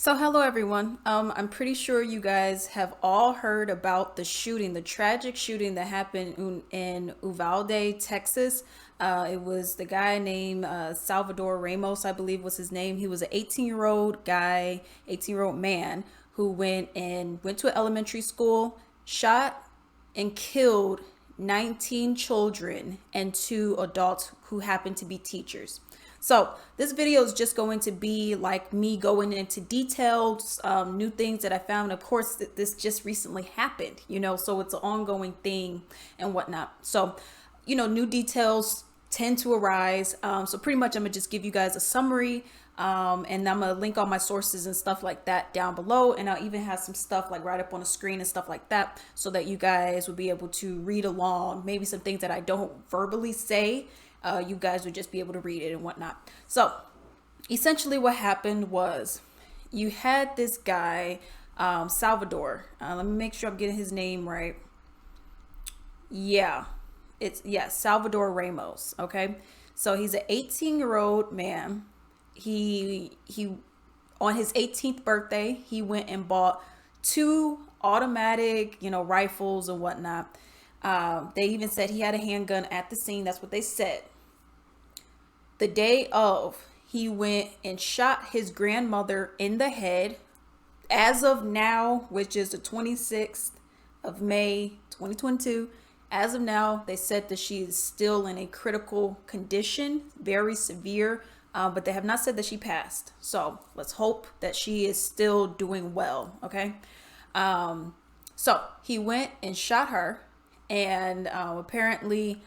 So hello everyone. I'm pretty sure you guys have all heard about the shooting, the tragic shooting that happened in Uvalde, Texas. It was the guy named Salvador Ramos, I believe was his name. He was an 18-year-old guy, 18-year-old man who went to an elementary school, shot and killed 19 children and two adults who happened to be teachers. So this video is just going to be like me going into details, new things that I found. Of course, this just recently happened, so it's an ongoing thing and whatnot. So, new details tend to arise. So pretty much I'm gonna just give you guys a summary, and I'm gonna link all my sources and stuff like that down below. And I'll even have some stuff like right up on the screen and stuff like that so that you guys will be able to read along. Maybe some things that I don't verbally say, you guys would just be able to read it and whatnot. So essentially what happened was you had this guy, Salvador. Let me make sure I'm getting his name right. Yeah, Salvador Ramos. Okay. So he's an 18-year-old man. He on his 18th birthday, he went and bought two automatic, rifles and whatnot. They even said he had a handgun at the scene. That's what they said. The day of, he went and shot his grandmother in the head. As of now, which is the 26th of May, 2022, as of now, they said that she is still in a critical condition, very severe, but they have not said that she passed. So let's hope that she is still doing well, okay? So he went and shot her, and apparently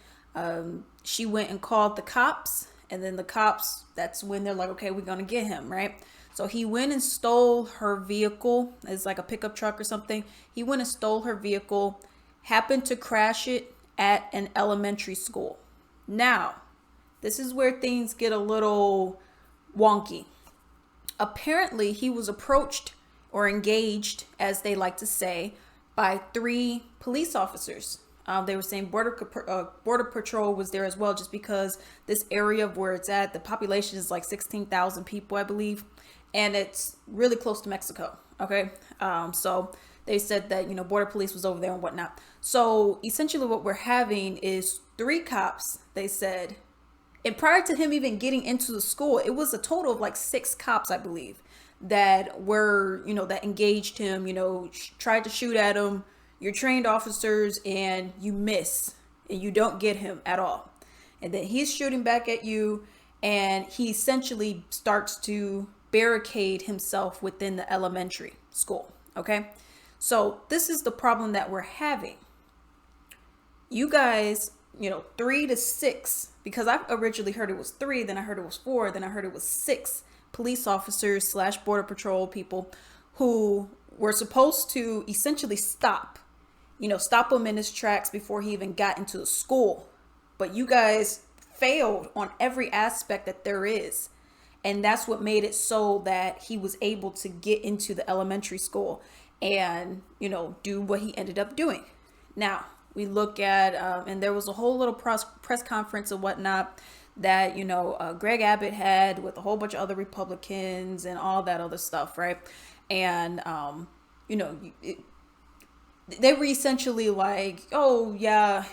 she went and called the cops. And then the cops, that's when they're like, okay, we're going to get him, right? So he went and stole her vehicle. It's like a pickup truck or something. He went and stole her vehicle, happened to crash it at an elementary school. Now, this is where things get a little wonky. Apparently, he was approached or engaged, as they like to say, by 3 police officers. They were saying border patrol was there as well, just because this area of where it's at, the population is like 16,000 people, I believe, and it's really close to Mexico. Okay, so they said that border police was over there and whatnot. So essentially, what we're having is 3 cops. They said, and prior to him even getting into the school, it was a total of like 6 cops, I believe, that were that engaged him. Tried to shoot at him. You're trained officers and you miss and you don't get him at all. And then he's shooting back at you, and he essentially starts to barricade himself within the elementary school. Okay. So this is the problem that we're having. You guys, 3 to 6, because I originally heard it was 3, then I heard it was 4, then I heard it was 6 police officers / border patrol people who were supposed to essentially stop him in his tracks before he even got into the school. But you guys failed on every aspect that there is. And that's what made it so that he was able to get into the elementary school and, do what he ended up doing. Now, we look at, and there was a whole little press conference and whatnot that, Greg Abbott had with a whole bunch of other Republicans and all that other stuff, right? And, they were essentially like, oh yeah,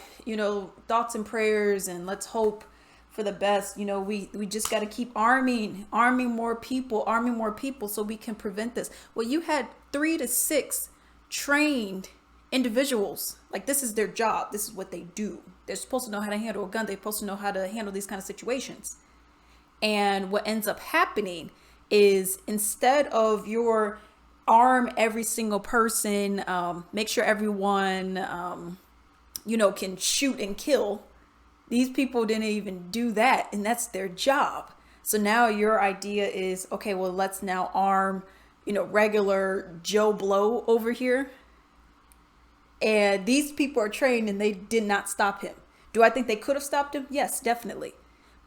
thoughts and prayers, and let's hope for the best. We just got to keep arming more people so we can prevent this. Well, you had 3 to 6 trained individuals. Like, this is their job. This is what they do. They're supposed to know how to handle a gun. They're supposed to know how to handle these kind of situations. And what ends up happening is, instead of your arm every single person, make sure everyone, can shoot and kill. These people didn't even do that, and that's their job. So now your idea is, okay, well, let's now arm, regular Joe Blow over here. And these people are trained, and they did not stop him. Do I think they could have stopped him? Yes, definitely.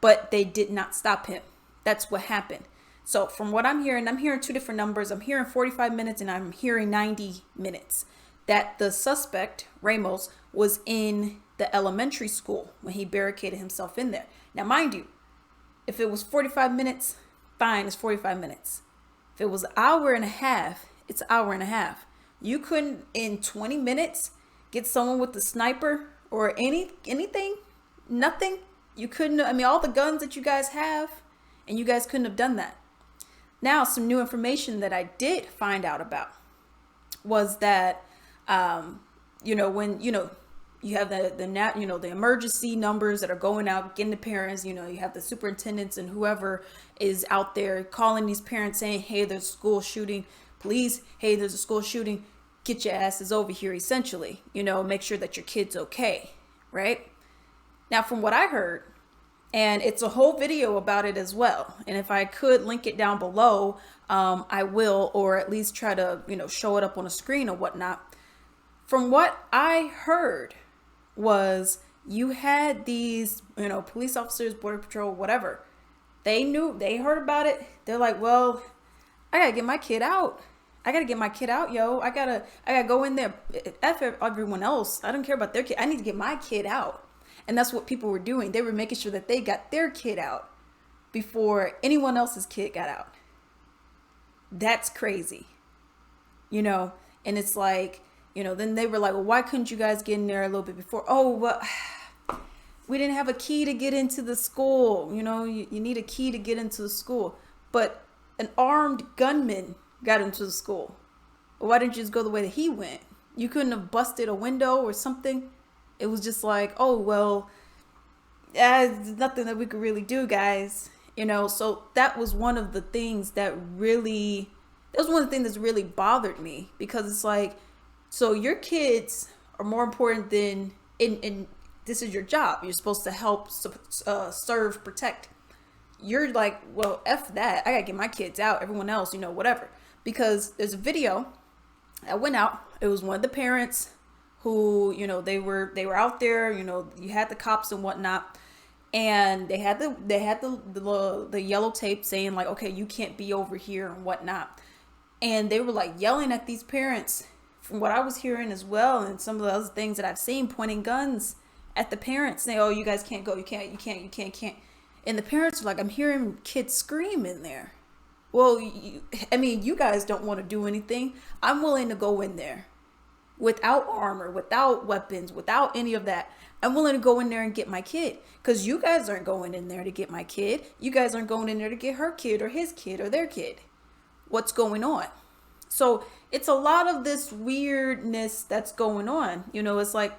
But they did not stop him. That's what happened. So from what I'm hearing 2 different numbers. I'm hearing 45 minutes and I'm hearing 90 minutes. That the suspect, Ramos, was in the elementary school when he barricaded himself in there. Now, mind you, if it was 45 minutes, fine, it's 45 minutes. If it was an hour and a half, it's an hour and a half. You couldn't in 20 minutes get someone with the sniper or anything, nothing. You couldn't. I mean, all the guns that you guys have, and you guys couldn't have done that. Now, some new information that I did find out about was that, when you have the emergency numbers that are going out, getting the parents. You have the superintendents and whoever is out there calling these parents saying, "Hey, there's a school shooting. Please, hey, there's a school shooting. Get your asses over here." Essentially, make sure that your kid's okay, right? Now, from what I heard, and it's a whole video about it as well. And if I could link it down below, I will, or at least try to, show it up on a screen or whatnot. From what I heard was you had these, police officers, border patrol, whatever. They heard about it. They're like, well, I gotta get my kid out. I gotta get my kid out, yo. I gotta go in there. F everyone else. I don't care about their kid. I need to get my kid out. And that's what people were doing. They were making sure that they got their kid out before anyone else's kid got out. That's crazy. And it's like, then they were like, well, why couldn't you guys get in there a little bit before? Oh, well, we didn't have a key to get into the school. You need a key to get into the school. But an armed gunman got into the school. Why didn't you just go the way that he went? You couldn't have busted a window or something? It was just like, oh, well, there's nothing that we could really do, guys. So that was one of the things that really bothered me, because it's like, so your kids are more important than, in this is your job. You're supposed to help, serve, protect. You're like, well, F that. I gotta get my kids out. Everyone else, whatever. Because there's a video that went out. It was one of the parents who, they were out there, you had the cops and whatnot, and they had the yellow tape saying like, okay, you can't be over here and whatnot. And they were like yelling at these parents, from what I was hearing as well, and some of the other things that I've seen, pointing guns at the parents, saying, oh, you guys can't go, you can't. And the parents are like, I'm hearing kids scream in there. Well, you guys don't want to do anything. I'm willing to go in there without armor, without weapons, without any of that. I'm willing to go in there and get my kid, because you guys aren't going in there to get my kid. You guys aren't going in there to get her kid or his kid or their kid. What's going on? So it's a lot of this weirdness that's going on. It's like,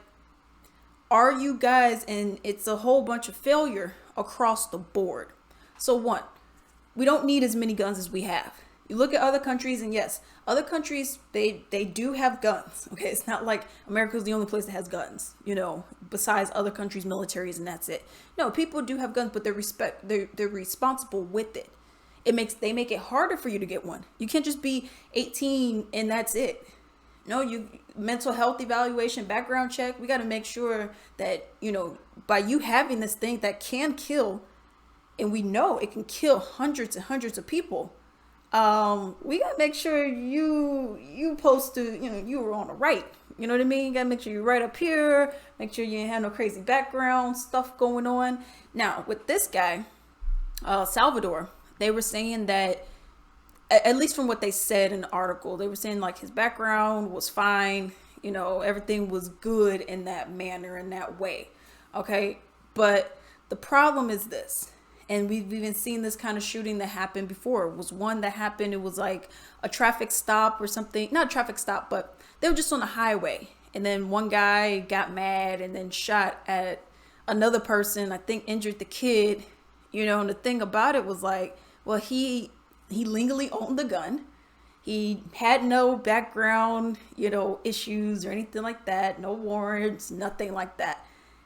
are you guys, and it's a whole bunch of failure across the board. So one, we don't need as many guns as we have. You look at other countries, and yes, other countries, they do have guns. Okay, it's not like America's the only place that has guns, besides other countries' militaries, and that's it. No, people do have guns, but they're responsible with it. They make it harder for you to get one. You can't just be 18 and that's it. No, mental health evaluation, background check. We got to make sure that, by you having this thing that can kill, and we know it can kill hundreds and hundreds of people. We gotta make sure you supposed to, you were on the right. You know what I mean? You gotta make sure you're right up here. Make sure you ain't have no crazy background stuff going on. Now, with this guy, Salvador, they were saying that, at least from what they said in the article, they were saying like his background was fine. Everything was good in that manner, in that way. Okay. But the problem is this. And we've even seen this kind of shooting that happened before. It was one that happened. It was like a traffic stop or something. Not a traffic stop, but they were just on the highway. And then one guy got mad and then shot at another person. I think injured the kid. And the thing about it was like, well, he legally owned the gun. He had no background, issues or anything like that. No warrants, nothing like that.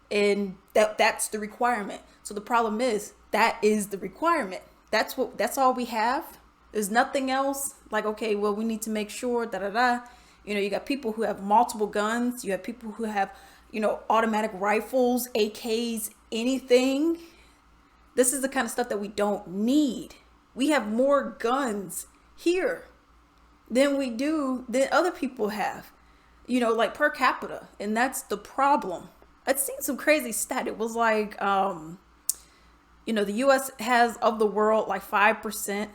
And that's the requirement. So the problem is, that is the requirement. That's all we have. There's nothing else. Like, okay, well, we need to make sure you got people who have multiple guns. You have people who have, automatic rifles, AKs, anything. This is the kind of stuff that we don't need. We have more guns here than other people have, like per capita. And that's the problem. I'd seen some crazy stat. It was like, the U.S. has, of the world, like 5%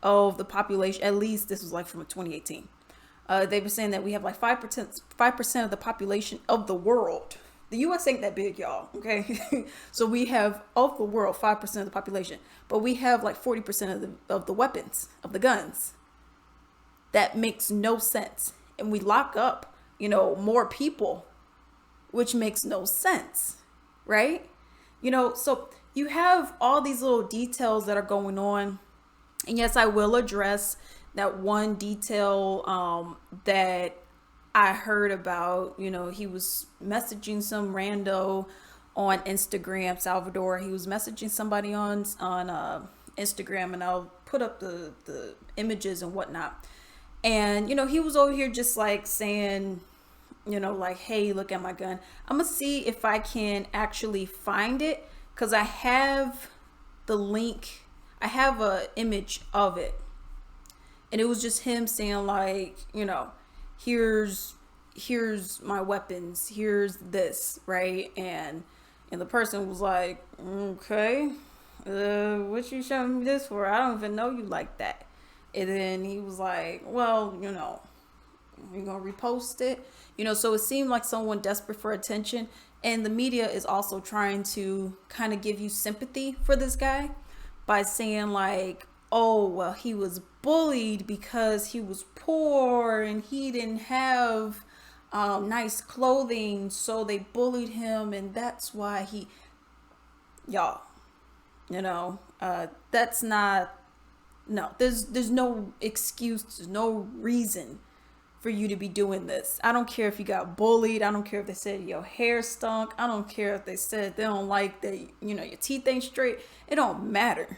of the population, at least this was like from 2018. They were saying that we have like 5% of the population of the world. The U.S. ain't that big, y'all. Okay, so we have of the world 5% of the population, but we have like 40% of the weapons, of the guns. That makes no sense, and we lock up, more people, which makes no sense, right? So you have all these little details that are going on, and yes, I will address that one detail that I heard about. He was messaging some rando on Instagram, Salvador. He was messaging somebody on Instagram, and I'll put up the images and whatnot. And he was over here just like saying, like, hey, look at my gun. I'm gonna see if I can actually find it, because I have the link. I have a image of it, and it was just him saying like, here's my weapons, here's this, right? And the person was like, okay, what you showing me this for? I don't even know you like that. And then he was like, well, you're gonna repost it, so it seemed like someone desperate for attention. And the media is also trying to kind of give you sympathy for this guy by saying like, oh, well, he was bullied because he was poor and he didn't have nice clothing, so they bullied him, and that's why y'all, that's not, no, there's no excuse, there's no reason for you to be doing this. I don't care if you got bullied. I don't care if they said your hair stunk. I don't care if they said they don't like that, your teeth ain't straight. It don't matter.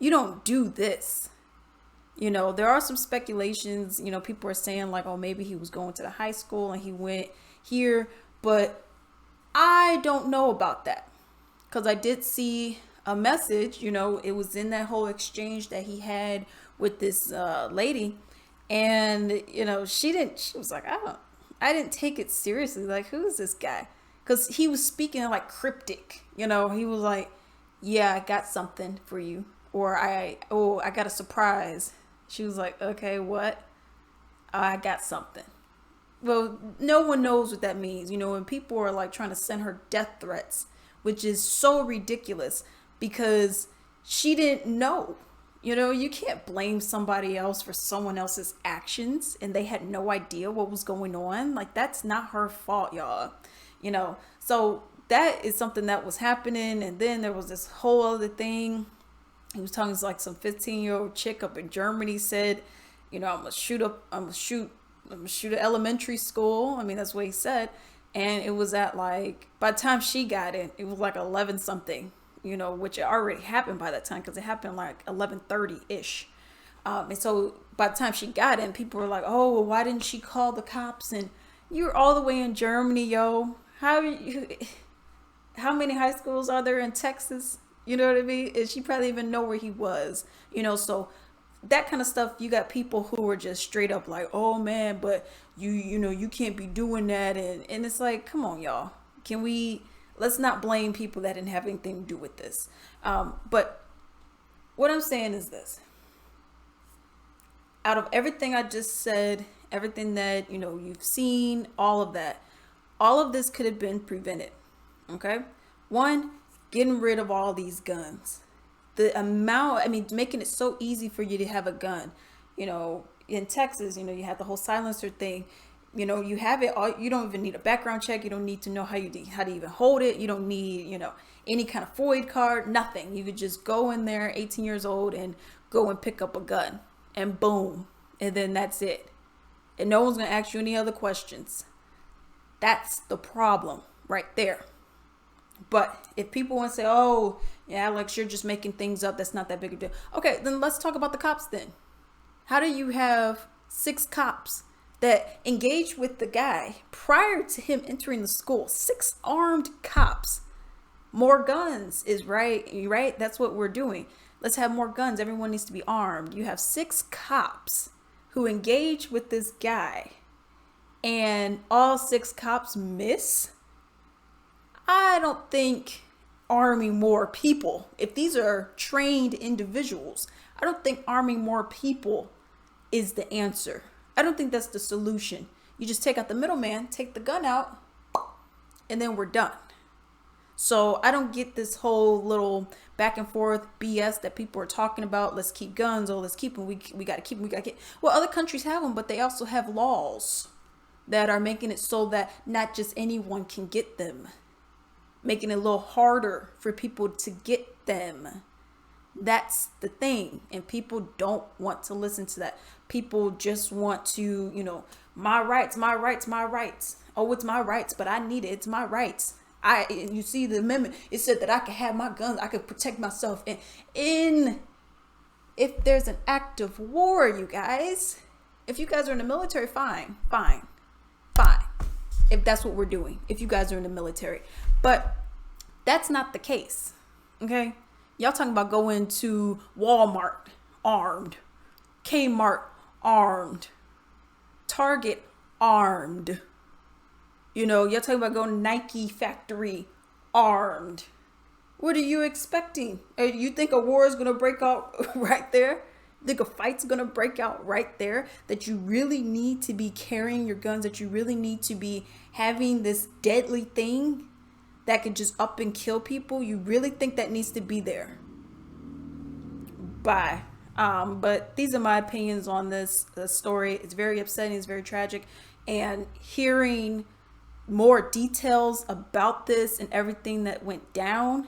You don't do this. There are some speculations, people are saying like, oh, maybe he was going to the high school and he went here, but I don't know about that, because I did see a message, it was in that whole exchange that he had with this lady. And, she was like, I didn't take it seriously. Like, who is this guy? Because he was speaking like cryptic, he was like, yeah, I got something for you. Or I got a surprise. She was like, okay, what? I got something. Well, no one knows what that means. When people are like trying to send her death threats, which is so ridiculous because she didn't know. You can't blame somebody else for someone else's actions and they had no idea what was going on. Like, that's not her fault, y'all. So that is something that was happening. And then there was this whole other thing. He was talking to like some 15-year-old chick up in Germany said, I'm gonna shoot an elementary school. I mean, that's what he said. And it was at like, by the time she got in, it was like 11 something. Which it already happened by that time, because it happened like 11:30-ish. And so by the time she got in, people were like, oh, well, why didn't she call the cops? And you're all the way in Germany, yo. How many high schools are there in Texas? You know what I mean? And she probably even know where he was. So that kind of stuff, you got people who are just straight up like, oh, man, but you can't be doing that. And it's like, come on, y'all. Let's not blame people that didn't have anything to do with this. But what I'm saying is this. Out of everything I just said, everything that, you've seen, all of that, all of this could have been prevented. Okay? One, getting rid of all these guns. The amount, making it so easy for you to have a gun. In Texas, you have the whole silencer thing. You have it all. You don't even need a background check. You don't need to know how to even hold it. You don't need, any kind of FOID card, nothing. You could just go in there, 18 years old, and go and pick up a gun, and boom. And then that's it. And no one's going to ask you any other questions. That's the problem right there. But if people want to say, oh, yeah, Alex, you're just making things up, that's not that big a deal. Okay, then let's talk about the cops then. How do you have 6 cops that engaged with the guy prior to him entering the school? 6 armed cops. More guns is right? That's what we're doing. Let's have more guns. Everyone needs to be armed. You have 6 cops who engage with this guy, and all 6 cops miss. I don't think arming more people, if these are trained individuals, I don't think arming more people is the answer. I don't think that's the solution. You just take out the middleman, take the gun out, and then we're done. So I don't get this whole little back and forth BS that people are talking about. Let's keep guns. Oh, let's keep them. We got to keep them. We got to keep. Well, other countries have them, but they also have laws that are making it so that not just anyone can get them, making it a little harder for people to get them. That's the thing. And people don't want to listen to that. People just want to, my rights, my rights, my rights. Oh, it's my rights, but I need it. It's my rights. You see the amendment, it said that I could have my guns, I could protect myself. And if there's an act of war, you guys, if you guys are in the military, fine. If that's what we're doing, if you guys are in the military. But that's not the case, okay? Y'all talking about going to Walmart armed, Kmart armed, Target armed. Y'all talking about going to Nike factory armed. What are you expecting? You think a war is going to break out right there? You think a fight's going to break out right there? That you really need to be carrying your guns, that you really need to be having this deadly thing that could just up and kill people? You really think that needs to be there? Bye. But these are my opinions on this story. It's very upsetting. It's very tragic. And hearing more details about this and everything that went down,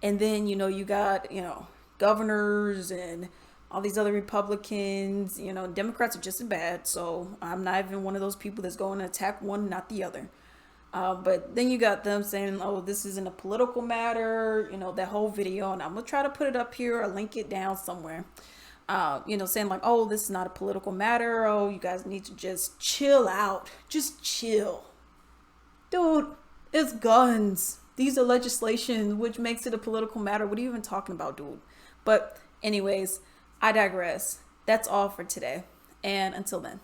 and then you got governors and all these other Republicans, Democrats are just as bad, so I'm not even one of those people that's going to attack one, not the other. But then you got them saying, oh, this isn't a political matter, that whole video, and I'm gonna try to put it up here or link it down somewhere. Saying like, oh, this is not a political matter, oh, you guys need to just chill out, just chill. Dude, it's guns. These are legislation, which makes it a political matter. What are you even talking about, dude? But anyways, I digress. That's all for today. And until then.